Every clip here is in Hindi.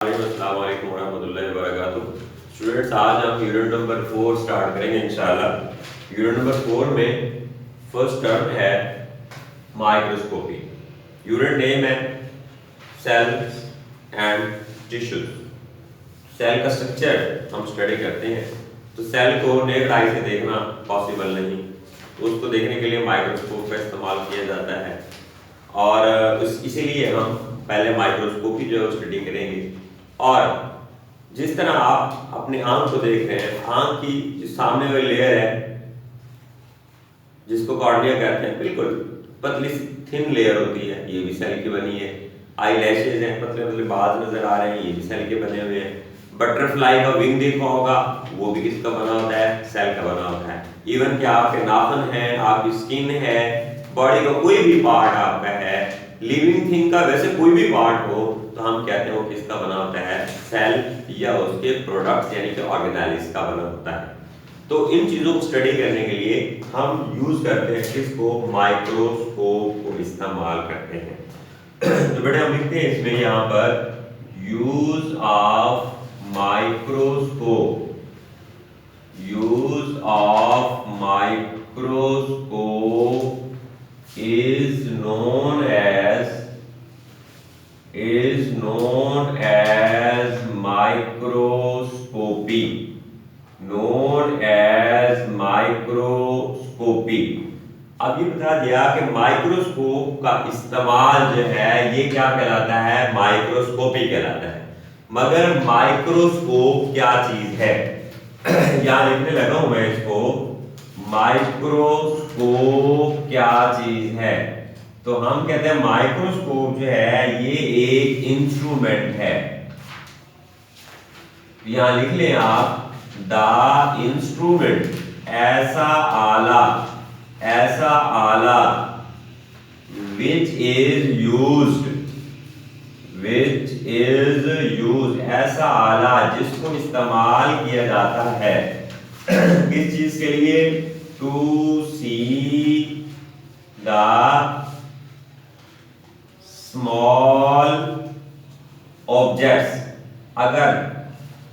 अस्सलामुअलैकुम वरहमतुल्लाहि वबरकातुहू। स्टूडेंट्स, आज हम यूनिट नंबर 4 स्टार्ट करेंगे इंशाल्लाह। यूनिट नंबर 4 में फर्स्ट टर्म है माइक्रोस्कोपी। यूनिट नेम है सेल्स एंड टिश्यूज। सेल का स्ट्रक्चर हम स्टडी करते हैं, तो सेल को नेक्ड आई से देखना पॉसिबल नहीं, तो उसको देखने के लिए माइक्रोस्कोप का इस्तेमाल किया जाता है। और इसीलिए हम पहले माइक्रोस्कोपी जो है स्टडी करेंगे। और जिस तरह आप अपने आंख को देख रहे हैं, आंख की जो सामने वाली लेयर है जिसको कॉर्निया कहते हैं, बिल्कुल पतली सी थिन लेयर होती है, ये भी सेल की बनी है। आई लैशेज हैं, पतले पतले बाल नजर आ रहे हैं, ये भी सेल के बने हुए हैं। बटरफ्लाई का विंग देखा होगा, वो भी किसका बना होता है? सेल का बना होता है। इवन कि आपके नाखून है, आपकी स्किन है, बॉडी का कोई भी पार्ट आपका है, लिविंग थिंग का वैसे कोई भी पार्ट हो, तो हम कहते हैं वो किसका बना होता है? सेल या उसके प्रोडक्ट्स यानी कि ऑर्गेनेल्स का बना होता है। तो इन चीजों को स्टडी करने के लिए हम यूज करते हैं किसको? माइक्रोस्कोप को इस्तेमाल करते हैं। तो बेटा हम लिखते हैं इसमें यहां पर use of microscope. Use of microscope is known as microscopy. अब ये बता दिया कि माइक्रोस्कोप का इस्तेमाल जो है ये क्या कहलाता है? माइक्रोस्कोपी कहलाता है। मगर माइक्रोस्कोप क्या चीज है? यहां लिखने लगा हूं मैं इसको, माइक्रोस्कोप क्या चीज है। तो हम कहते हैं माइक्रोस्कोप जो है ये एक इंस्ट्रूमेंट है। यहां लिख लें आप, द इंस्ट्रूमेंट, ऐसा आला which is used, ऐसा आला जिसको इस्तेमाल किया जाता है किस चीज के लिए? To see the small objects. अगर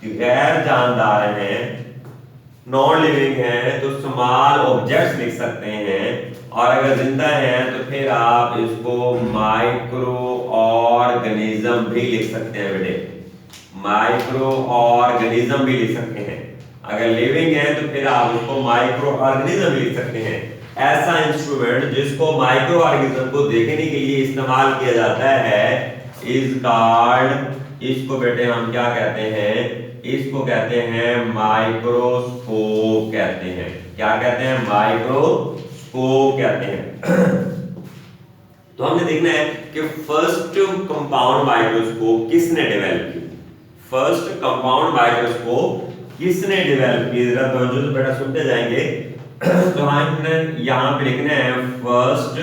गैर जानदार हैं, नॉन लिविंग हैं, तो स्मॉल ऑब्जेक्ट्स लिख सकते हैं। और अगर जिंदा हैं तो फिर आप इसको माइक्रो ऑर्गेनिज्म भी लिख सकते हैं बेटे, माइक्रो ऑर्गेनिज्म भी लिख सकते हैं। अगर लिविंग है तो फिर आप उसको माइक्रो ऑर्गेनिज्म भी लिख सकते हैं। ऐसा इंस्ट्रूमेंट जिसको माइक्रो ऑर्गेनिज्म को देखने के लिए इस्तेमाल किया जाता है इज कॉल्ड, इसको बेटे हम क्या कहते हैं? इसको कहते हैं माइक्रोस्कोप कहते हैं। क्या कहते हैं? माइक्रोस्कोप कहते हैं। तो हमने देखना है कि फर्स्ट कंपाउंड माइक्रोस्कोप किसने डेवलप की? फर्स्ट कंपाउंड माइक्रोस्कोप किसने डेवलप की? जरा तो बेटा सुनते जाएंगे। तो हमने यहां पे लिखना है first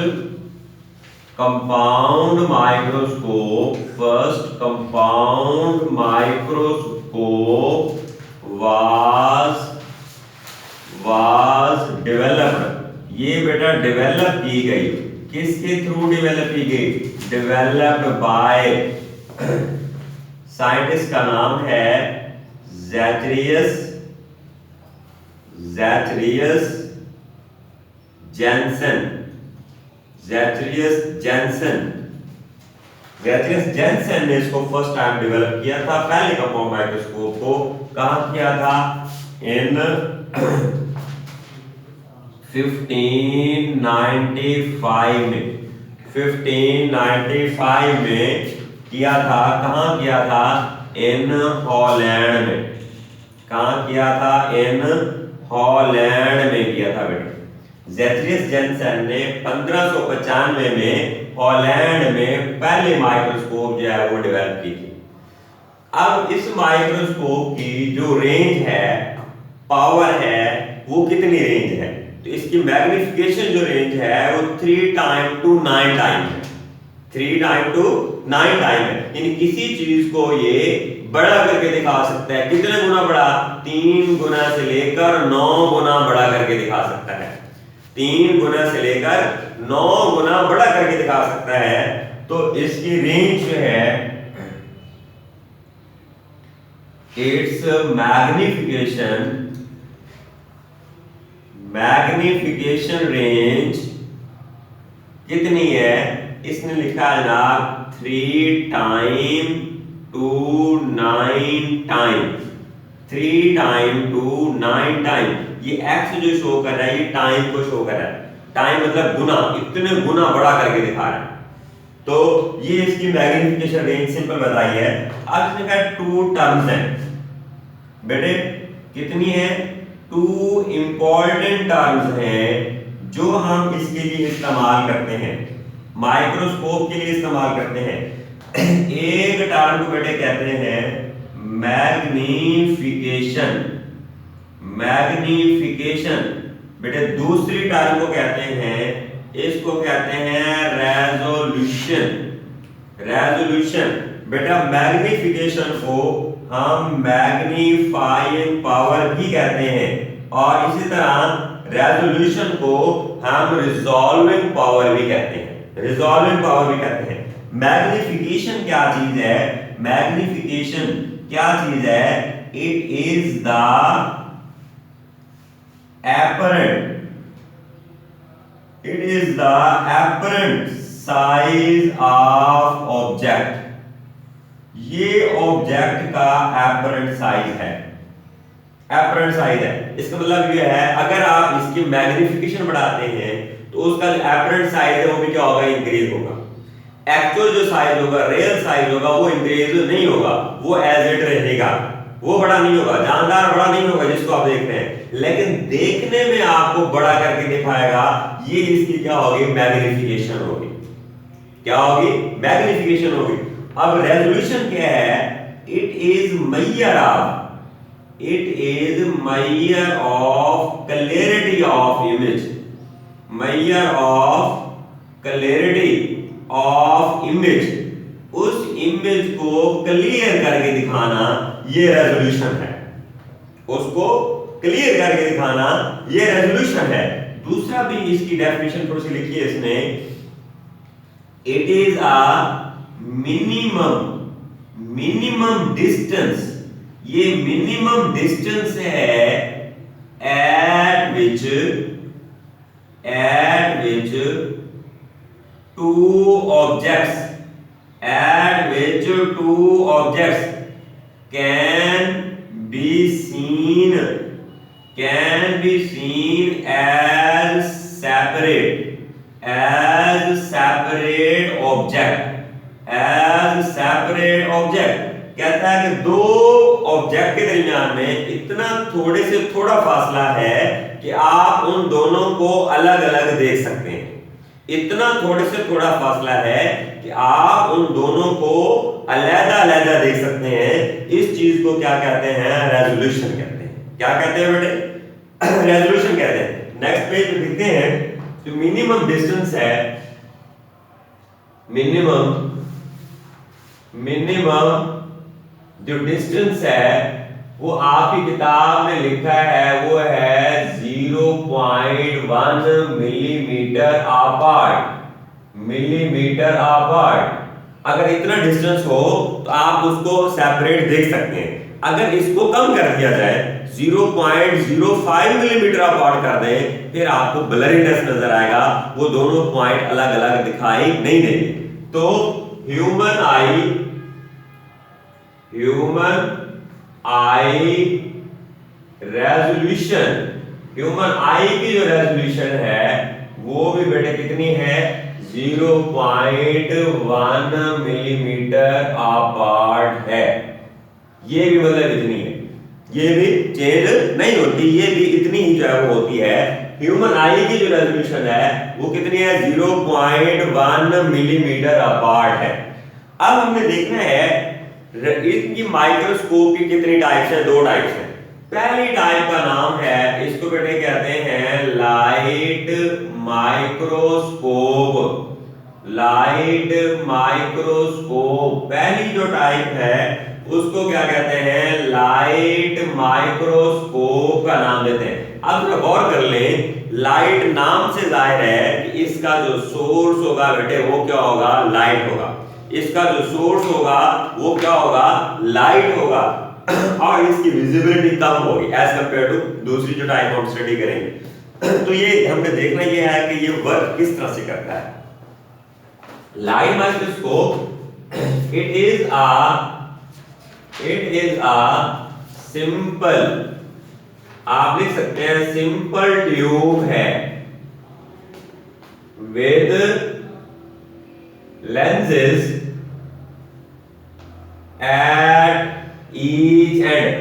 compound microscope. First compound microscope was developed. ये बेटा डेवलप की गई, किसके थ्रू डेवलप की गई? डेवलप्ड बाय, साइंटिस्ट का नाम है ज़ैचरियस जेनसन ने इसको फर्स्ट टाइम डेवलप किया था। पहले कंपाउंड माइक्रोस्कोप को कहां किया था? इन 1595 में। 1595 में किया था। कहां किया था? इन हॉलैंड में। कहां किया था? इन हॉलैंड में किया था बेटे। ज़ैचरियस जेनसन ने 1595 में हॉलैंड में पहले माइक्रोस्कोप जो है वो डेवलप की थी। अब इस माइक्रोस्कोप की जो रेंज है, पावर है, वो कितनी रेंज है? तो इसकी मैग्निफिकेशन जो रेंज है वो 3 टाइम टू 9 टाइम है। 3 टाइम टू 9 टाइम है, यानी किसी चीज को ये बड़ा करके दिखा सकता है। कितने गुना बड़ा? 3 गुना से लेकर 9 गुना बड़ा करके दिखा सकता है। 3 गुना से लेकर 9 गुना बड़ा करके दिखा सकता है। तो इसकी रेंज जो है इट्स मैग्निफिकेशन रेंज कितनी है? इसने लिखा है जनाब 3 time to 9 time, 3 time to 9 time. ये x जो शो कर रहा है ये टाइम को शो कर रहा है, टाइम मतलब गुना, इतने गुना बड़ा करके दिखा रहा है। तो ये इसकी मैग्निफिकेशन रेंज सिंपल बताई है। अब इसने कहा 2 टर्म्स हैं बेटे, कितनी है? 2 इंपॉर्टेंट टर्म्स हैं जो हम इसके लिए इस्तेमाल करते हैं, माइक्रोस्कोप के लिए इस्तेमाल करते हैं। एक टर्म को बेटे कहते हैं मैग्निफिकेशन, मैग्निफिकेशन बेटे। दूसरी टर्म को कहते हैं, इसको कहते हैं रेजोल्यूशन, रेजोल्यूशन बेटा। मैग्निफिकेशन को हम मैग्नीफाइंग पावर भी कहते हैं और इसी तरह रेजोल्यूशन को हम रिजॉल्विंग पावर भी कहते हैं, रिजॉल्विंग पावर भी कहते हैं। मैग्निफिकेशन क्या चीज है? मैग्निफिकेशन क्या चीज है? It is the apparent, it is the apparent size of object, ये ऑब्जेक्ट का apparent size है, apparent size है। इसका मतलब ये है अगर आप इसकी मैग्निफिकेशन बढ़ाते हैं तो उसका जो apparent size है वो भी क्या होगा? इंक्रीज होगा। एक्चुअल जो साइज होगा, रियल साइज होगा, वो इंक्रीज नहीं होगा, वो एज इट रहेगा, वो बड़ा नहीं होगा, जानदार बड़ा नहीं होगा जिसको आप देख रहे हैं, लेकिन देखने में आपको बड़ा करके दिखाएगा। ये इसकी क्या होगी? मैग्निफिकेशन होगी। क्या होगी? मैग्निफिकेशन होगी। अब रेजोल्यूशन क्या है? It is measure of, it is measure of clarity of image, measure of clarity of image, उस इमेज को क्लियर करके दिखाना ये रेजोल्यूशन है, उसको क्लियर करके दिखाना ये रेजोल्यूशन है। दूसरा भी इसकी डेफिनेशन थोड़ी सी लिखी है इसने, it is a minimum distance, ये मिनिमम डिस्टेंस है eight which two objects, at which two objects can be seen as separate object, कहता है कि दो ऑब्जेक्ट के दरमियान में इतना थोड़े से थोड़ा फासला है कि आप उन दोनों को अलग अलग देख सकते हैं। इतना थोड़े से थोड़ा फासला है कि आप उन दोनों को अलग-अलग देख सकते हैं। इस चीज को क्या कहते हैं? रेजोल्यूशन कहते हैं। क्या कहते हैं बेटे? रेजोल्यूशन कहते हैं। नेक्स्ट पेज पे लिखते हैं जो मिनिमम डिस्टेंस है, मिनिमम जो डिस्टेंस है वो आपकी किताब में लिखा है वो है 0.1 मिलीमीटर अपार्ट, मिलीमीटर अपार्ट। अगर इतना डिस्टेंस हो तो आप उसको सेपरेट देख सकते हैं। अगर इसको कम कर दिया जाए 0.05 मिलीमीटर अपार्ट कर दें, फिर आपको ब्लरीनेस नजर आएगा, वो दोनों पॉइंट अलग अलग दिखाई नहीं देंगे। तो ह्यूमन आई रेजोल्यूशन, ह्यूमन आई की जो रेजोल्यूशन है वो भी बेटे कितनी है? 0.1 मिलीमीटर अपार्ट है। ये भी मतलब इतनी है, ये भी चेंज नहीं होती, ये भी इतनी ही जो है वो होती है। ह्यूमन आई की जो रेजोल्यूशन है वो कितनी है? 0.1 मिलीमीटर अपार्ट है। अब हमने देखना है इनकी माइक्रोस्कोप की कितनी टाइप्स है? 2 टाइप्स है। पहली टाइप का नाम है, इसको बेटे कहते हैं लाइट माइक्रोस्कोप, लाइट माइक्रोस्कोप। पहली जो टाइप है उसको क्या कहते हैं? लाइट माइक्रोस्कोप का नाम देते हैं। अब थोड़ा गौर कर लें, लाइट नाम से जाहिर है कि इसका जो सोर्स होगा बेटे वो क्या होगा? लाइट होगा। इसका जो सोर्स होगा वो क्या होगा? लाइट होगा। और इसकी विजिबिलिटी कम होगी एज कंपेयर टू दूसरी जो टाइप हम स्टडी करेंगे। तो ये हमने देखना ये है कि ये वर्क किस तरह से करता है। Light microscope it is a simple, आप लिख सकते हैं सिंपल ट्यूब है with lenses at each end,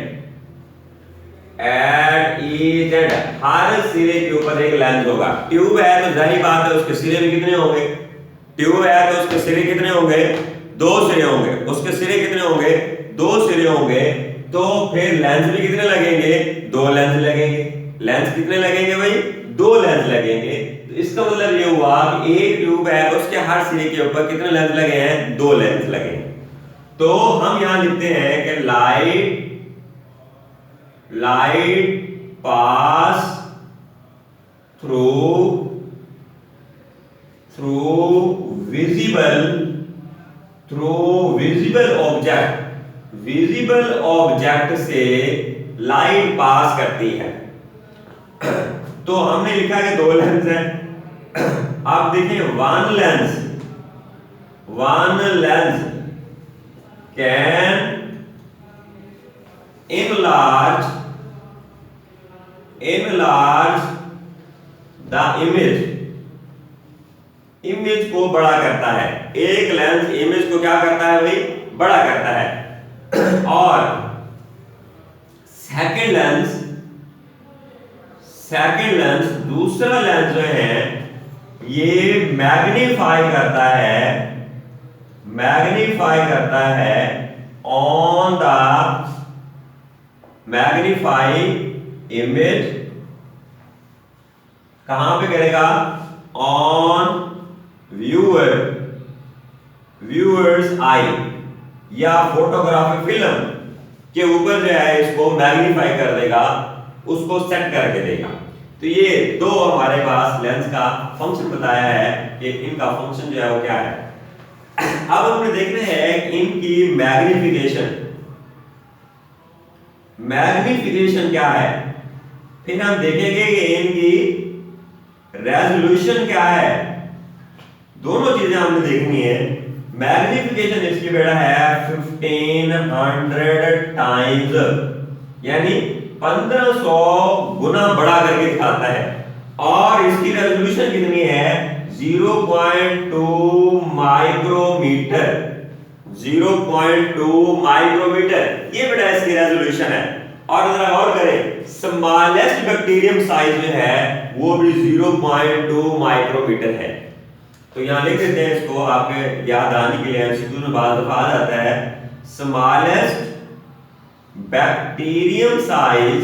हर सिरे के ऊपर एक लेंस होगा। ट्यूब है तो जाहिर बात है उसके सिरे भी कितने होंगे, ट्यूब है तो उसके सिरे कितने होंगे, दो सिरे होंगे। उसके सिरे कितने होंगे, दो सिरे होंगे, तो फिर लेंस भी कितने लगेंगे, दो लेंस लगेंगे। लेंस कितने लगेंगे भाई, दो लेंस लगेंगे। तो इसका मतलब ये हुआ कि एक ट्यूब है उसके हर सिरे के ऊपर कितने लेंस लगे हैं, दो लेंस लगे हैं। तो हम यहां लिखते हैं कि light pass through visible object से लाइट पास करती है। तो हमने लिखा है कि दो लेंस है। आप देखिए one lens can enlarge the image को बड़ा करता है। एक लेंस इमेज को क्या करता है भाई, बड़ा करता है। और सेकंड लेंस दूसरा लेंस जो है ये मैग्नीफाई करता है ऑन द मैग्नीफाई इमेज। कहां पे करेगा, ऑन व्यूअर्स आई या फोटोग्राफिक फिल्म के ऊपर जो है इसको मैग्नीफाई कर देगा, उसको सेट करके देगा। तो ये दो हमारे पास लेंस का फंक्शन बताया है कि इनका फंक्शन जो है वो क्या है। अब हमने देखना है इनकी मैग्नीफिकेशन क्या है, फिर हम देखेंगे कि इनकी रेजोल्यूशन क्या है। दोनों चीजें हमने देखनी है। मैग्नीफिकेशन इसकी बेटा है 1500 टाइम्स, यानी 1500 गुना बड़ा करके दिखाता है। और इसकी रेजोल्यूशन कितनी है, 0.2 माइक्रोमीटर। 0.2 माइक्रोमीटर ये बेटा इसकी रेजोल्यूशन है। और जरा और करें, स्मॉलेस्ट बैक्टीरियम साइज जो है वो भी 0.2 माइक्रोमीटर है। तो यहां लिख देते हैं इसको, आपके याद आने के लिए एमसीक्यू में बार दफा आ जाता है। Smallest bacterium size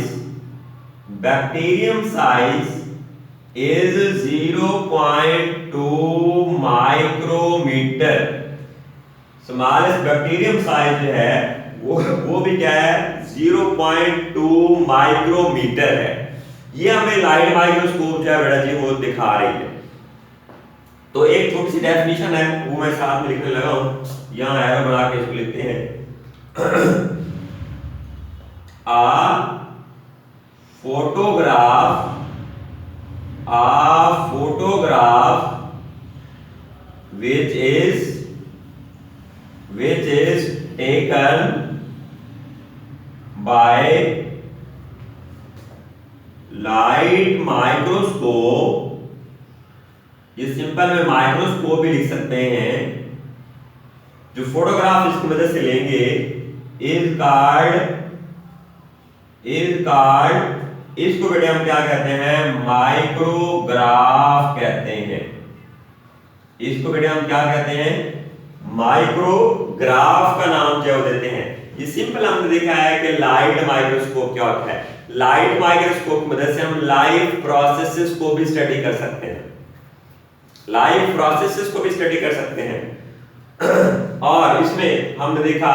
is 0.2 micrometre. Smallest bacterium size जो है वो भी क्या है, 0.2 माइक्रोमीटर है। ये हमें लाइट माइक्रोस्कोप जो है बेटा जी वो दिखा रही है। तो एक छोटी सी डेफिनेशन है वो मैं साथ में लिखने लगा हूं, यहां एरो बना के इसको लिखते हैं। आ photograph which is taken by light microscope, ये सिंपल में माइक्रोस्कोप भी लिख सकते हैं, जो फोटोग्राफ इसकी मदद से लेंगे इज कॉल्ड, इसको बेटे हम क्या कहते हैं, माइक्रोग्राफ कहते हैं। इसको बेटे हम क्या कहते हैं, माइक्रोग्राफ का नाम जो देते हैं। ये सिंपल हमने देखा है कि लाइट माइक्रोस्कोप क्या होता है। लाइट माइक्रोस्कोप की मदद से हम लाइव प्रोसेसेस को भी स्टडी कर सकते हैं, और इसमें हमने देखा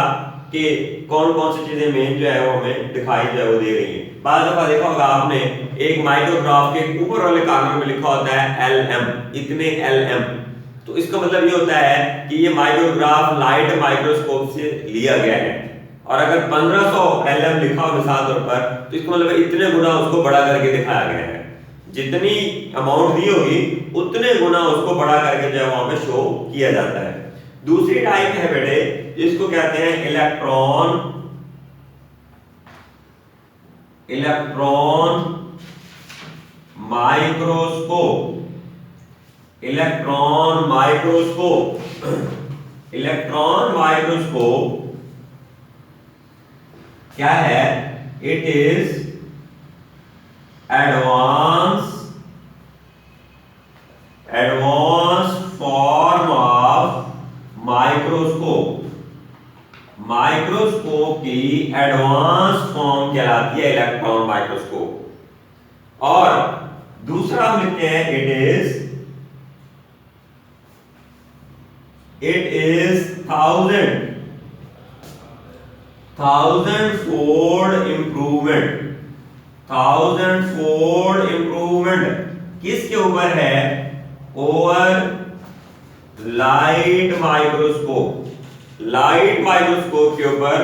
कि कौन कौन सी चीजें मेन जो है वो हमें दिखाई जो है वो दे रही है। बार दफा देखा होगा आपने, एक माइक्रोग्राफ के ऊपर वाले कॉर्नर में लिखा होता है LM, इतने LM। तो इसका मतलब ये होता है कि ये माइक्रोग्राफ लाइट माइक्रोस्कोप से लिया गया है। और अगर 1500 LM लिखा हो मिसाल तौर पर, तो इसका मतलब इतने गुना उसको बड़ा करके दिखाया गया है। जितनी अमाउंट दी होगी उतने गुना उसको बड़ा करके जो है वहां पे शो किया जाता है। दूसरी टाइप है बेटे, इसको कहते हैं इलेक्ट्रॉन माइक्रोस्कोप। इलेक्ट्रॉन माइक्रोस्कोप क्या है? It is advance form of microscope की एडवांस फॉर्म कहलाती है इलेक्ट्रॉन माइक्रोस्कोप। और दूसरा हम लिखते हैं it is thousand fold improvement किसके ऊपर है? ओवर लाइट माइक्रोस्कोप के ऊपर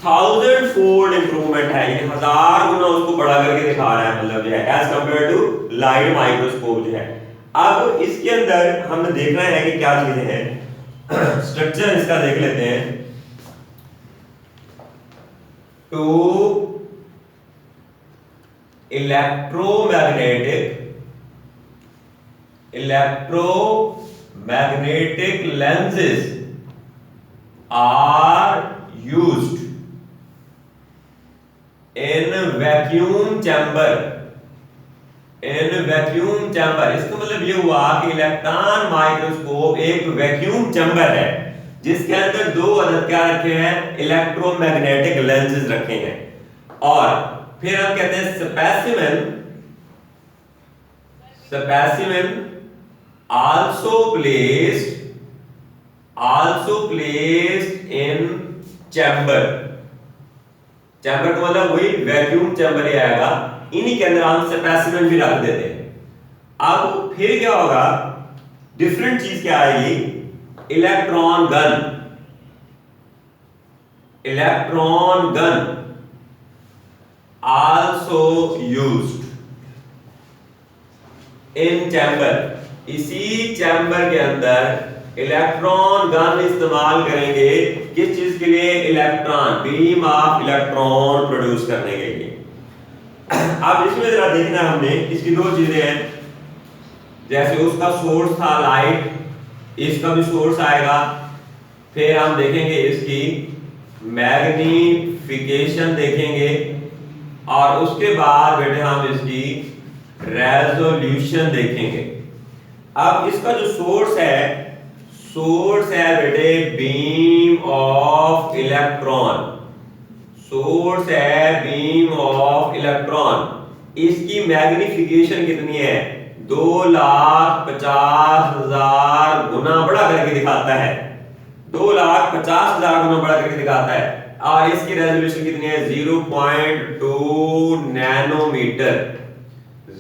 1000 फोल्ड इंप्रूवमेंट है, ये 1000 गुना उसको बड़ा करके दिखा रहा है, मतलब जो है as compared to light microscope जो है। अब इसके अंदर हमने देखना है कि क्या चीजें हैं। स्ट्रक्चर इसका देख लेते हैं। To electromagnetic lenses are used in vacuum chamber। इसका मतलब ये हुआ कि इलेक्ट्रॉन माइक्रोस्कोप एक वैक्यूम चैम्बर है जिसके अंदर दो अदद क्या रखे हैं? इलेक्ट्रोमैग्नेटिक लेंसेज रखे हैं। और फिर हम कहते हैं specimen also placed in chamber का मतलब वही वैक्यूम चैम्बर ही आएगा, इन्हीं के अंदर हम स्पेसिमेन भी रख देते हैं। अब फिर क्या होगा? डिफरेंट चीज क्या आएगी? Electron gun also used in chamber। इसी चैम्बर के अंदर इलेक्ट्रॉन गन इस्तेमाल करेंगे किस चीज के लिए? बीम ऑफ इलेक्ट्रॉन प्रोड्यूस करने के लिए। अब इसमें जरा देखना हमने, इसकी दो चीजें हैं, जैसे उसका सोर्स था लाइट, इसका भी सोर्स आएगा। फिर हम देखेंगे इसकी मैग्नीफिकेशन देखेंगे, और उसके बाद बेटे हम इसकी रेजोल्यूशन देखेंगे। अब इसका जो सोर्स है बेटे बीम ऑफ इलेक्ट्रॉन। इसकी मैग्नीफिकेशन कितनी है? 2,50,000 गुना बड़ा करके दिखाता है। 2,50,000 गुना बड़ा करके दिखाता है। और इसकी रेजोल्यूशन कितनी है? 0.2 नैनोमीटर।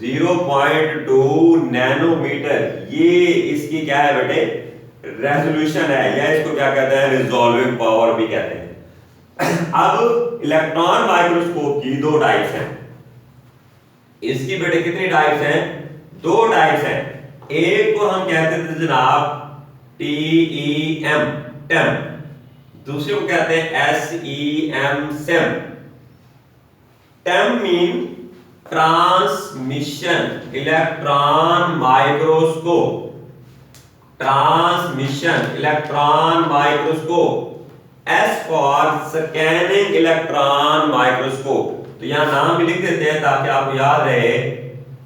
0.2 नैनोमीटर ये इसकी क्या है बेटे? रेजोल्यूशन है, या इसको क्या कहते हैं? रिजॉल्विंग पावर भी कहते हैं। अब इलेक्ट्रॉन माइक्रोस्कोप की दो टाइप्स हैं। इसकी बेटे कितनी टाइप्स हैं? दो टाइप्स हैं। एक को हम कहते थे जनाब TEM, दूसरे को कहते हैं SEM। TEM mean transmission electron microscope. S for scanning electron microscope. तो यहां नाम भी लिख देते हैं ताकि आपको याद रहे।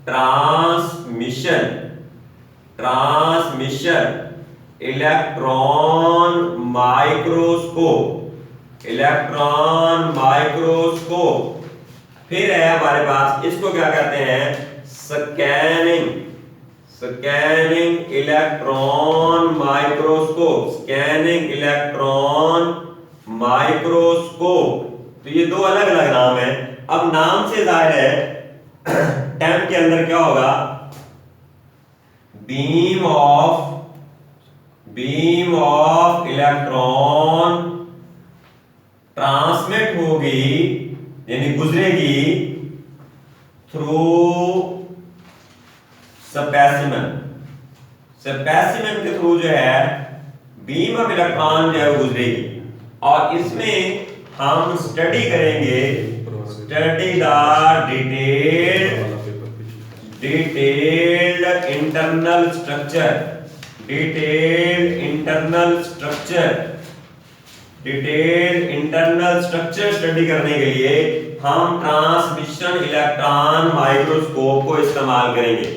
Transmission electron microscope. फिर है हमारे पास, इसको क्या कहते हैं? Scanning electron microscope. तो ये दो अलग अलग नाम है। अब नाम से जाहिर है टेम के अंदर क्या होगा? बीम ऑफ इलेक्ट्रॉन ट्रांसमिट होगी यानी गुजरेगी थ्रू स्पेसिमेन। स्पेसिमेन के थ्रू जो है बीम ऑफ इलेक्ट्रॉन जो है वो गुजरेगी और इसमें हम स्टडी करेंगे, study the detailed internal structure, detailed internal structure study करने के लिए हम ट्रांसमिशन इलेक्ट्रॉन माइक्रोस्कोप को इस्तेमाल करेंगे।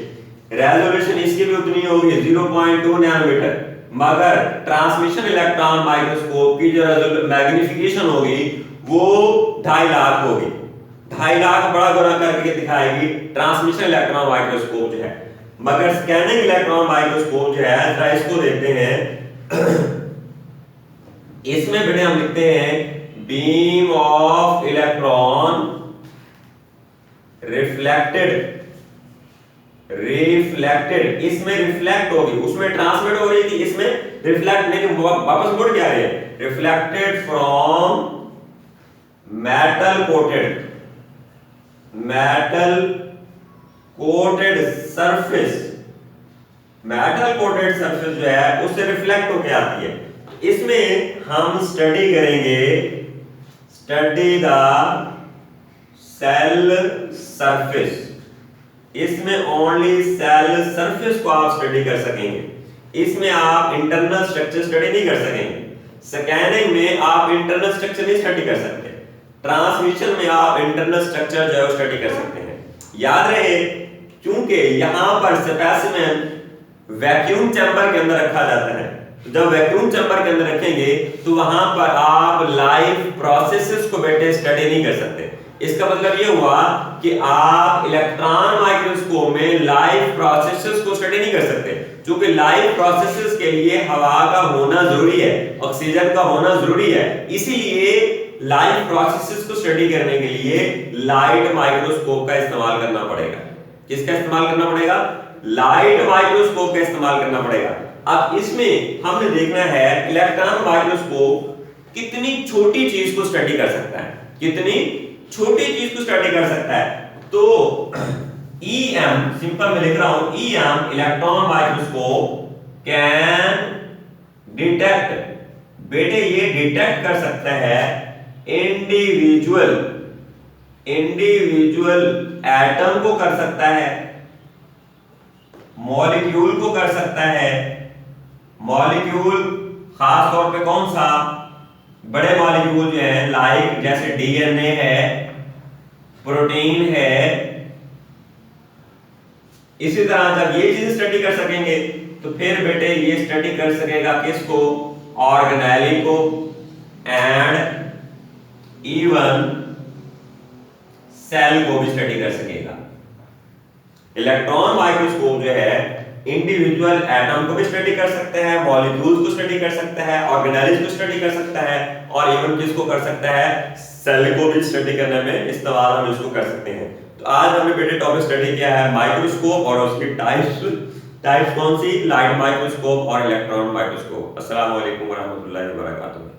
रेजोल्यूशन इसकी भी उतनी होगी 0.2 नैनोमीटर, मगर ट्रांसमिशन इलेक्ट्रॉन माइक्रोस्कोप की जो मैग्निफिकेशन होगी वो 2.5 लाख होगी। 2.5 लाख बड़ा गुना करके दिखाएगी ट्रांसमिशन इलेक्ट्रॉन माइक्रोस्कोप जो है। मगर स्कैनिंग इलेक्ट्रॉन माइक्रोस्कोप जो है, जरा इसको देखते हैं। इसमें बेटे हम लिखते हैं बीम ऑफ इलेक्ट्रॉन रिफ्लेक्टेड, इसमें रिफ्लेक्ट होगी, उसमें ट्रांसमिट हो रही थी, इसमें रिफ्लेक्ट नहीं, वापस मुड़ क्या रहे हैं, reflected from metal coated surface, जो है उससे रिफ्लेक्ट होके आती है। इसमें हम स्टडी करेंगे, स्टडी द सेल सरफेस, इसमें ओनली सेल सरफेस को आप स्टडी कर सकेंगे। इसमें आप इंटरनल स्ट्रक्चर स्टडी नहीं कर सकेंगे। स्कैनिंग में आप इंटरनल स्ट्रक्चर नहीं स्टडी कर सकते, ट्रांसमिशन में आप इंटरनल स्ट्रक्चर जो है स्टडी कर सकते हैं। याद रहे, क्योंकि यहां पर स्पेसिमेन वैक्यूम चैम्बर के अंदर रखा जाता है, जब वैक्यूम चैम्बर के अंदर रखेंगे तो वहां पर आप लाइव प्रोसेसेस को बेटे स्टडी नहीं कर सकते। इसका मतलब ये हुआ कि आप इलेक्ट्रॉन माइक्रोस्कोप में लाइव प्रोसेसेस को स्टडी नहीं कर सकते, क्योंकि लाइव प्रोसेसेस के लिए हवा का होना जरूरी है, ऑक्सीजन का होना जरूरी है। इसीलिए लाइव प्रोसेसेस को स्टडी करने के लिए लाइट माइक्रोस्कोप का इस्तेमाल करना पड़ेगा। किसका इस्तेमाल करना पड़ेगा? लाइट माइक्रोस्कोप का इस्तेमाल करना पड़ेगा। अब इसमें हमने देखना है इलेक्ट्रॉन माइक्रोस्कोप कितनी छोटी चीज को स्टडी कर सकता है, कितनी छोटी चीज को स्टडी कर सकता है। तो EM सिंपल मैं लिख रहा हूं, EM electron microscope can detect, बेटे ये डिटेक्ट कर सकता है इंडिविजुअल एटम को कर सकता है, मॉलिक्यूल को कर सकता है। मॉलिक्यूल खास तौर पे कौन सा? बड़े मॉलिक्यूल जो है, लाइक जैसे DNA है, प्रोटीन है। इसी तरह जब ये चीज स्टडी कर सकेंगे तो फिर बेटे ये स्टडी कर सकेगा किसको? ऑर्गेनेली को, एंड इवन सेल को भी स्टडी कर सकेगा। इलेक्ट्रॉन माइक्रोस्कोप जो है इंडिविजुअल एटम को भी स्टडी कर सकता है, मॉलिक्यूल्स को स्टडी कर सकता है, ऑर्गेनेल्स को स्टडी कर सकता है, और इवन किसको कर सकता है? सेल को भी स्टडी करने में इस्तेमाल हम इसको कर सकते हैं। तो आज हमने बेटे टॉपिक स्टडी किया है माइक्रोस्कोप और उसकी टाइप्स कौन सी? लाइट माइक्रोस्कोप और इलेक्ट्रॉन माइक्रोस्कोप। अस्सलाम वालेकुम व रहमतुल्लाहि व बरकातहू।